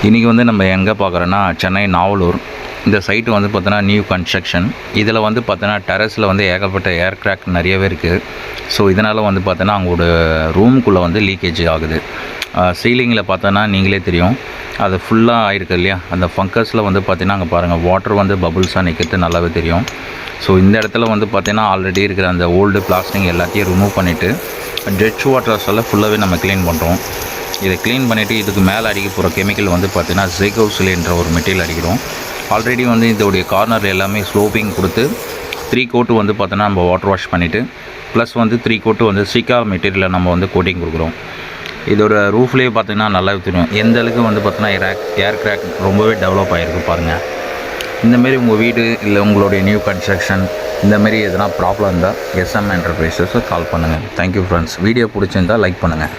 இன்றைக்கி வந்து நம்ம எங்கே பார்க்குறோன்னா சென்னை நாவலூர். இந்த சைட்டு வந்து பார்த்தோன்னா நியூ கன்ஸ்ட்ரக்ஷன். இதில் வந்து பார்த்தோன்னா டெரஸில் வந்து ஏகப்பட்ட ஏர் கிராக் நிறையவே இருக்குது. ஸோ இதனால் வந்து பார்த்தோன்னா அவங்களோட ரூமுக்குள்ளே வந்து லீக்கேஜ் ஆகுது. சீலிங்கில் பார்த்தோன்னா நீங்களே தெரியும், அது ஃபுல்லாக ஆகிருக்கு இல்லையா. அந்த ஃபங்கஸில் வந்து பார்த்திங்கன்னா அங்கே பாருங்கள், வாட்டர் வந்து பபுள்ஸாக நிற்கிறது நல்லாவே தெரியும். ஸோ இந்த இடத்துல வந்து பார்த்திங்கன்னா ஆல்ரெடி இருக்கிற அந்த ஓல்டு பிளாஸ்டிக் எல்லாத்தையும் ரிமூவ் பண்ணிவிட்டு டெச் வாட்டர்ஸால் ஃபுல்லாகவே நம்ம க்ளீன் பண்ணுறோம். இதை க்ளீன் பண்ணிவிட்டு இதுக்கு மேலே அடிக்க போகிற கெமிக்கல் வந்து பார்த்திங்கன்னா ஜெகோசிலின்ற ஒரு மெட்டீரியல் அடிக்கிறோம். ஆல்ரெடி வந்து இதோடைய கார்னர் எல்லாமே ஸ்லோப்பிங் கொடுத்து 3 கோட்டு வந்து பார்த்தோன்னா நம்ம வாட்டர் வாஷ் பண்ணிவிட்டு ப்ளஸ் வந்து 3 கோட்டு வந்து சிக்கா மெட்டீரியலை நம்ம வந்து கோட்டிங் கொடுக்குறோம். இதோட ரூஃப்லேயே பார்த்திங்கன்னா நல்லாவே தெரியும் எந்த அளவுக்கு வந்து பார்த்தோன்னா ஏர் கிராக் ரொம்பவே டெவலப் ஆகிருக்கு பாருங்கள். இந்தமாரி உங்கள் வீடு இல்லை உங்களுடைய நியூ கன்ஸ்ட்ரக்ஷன் இந்தமாரி எதனா ப்ராப்ளம் இருந்தால் SM என்டர்பிரைசஸை கால் பண்ணுங்கள். Thank you friends. வீடியோ பிடிச்சிருந்தால் லைக் பண்ணுங்கள்.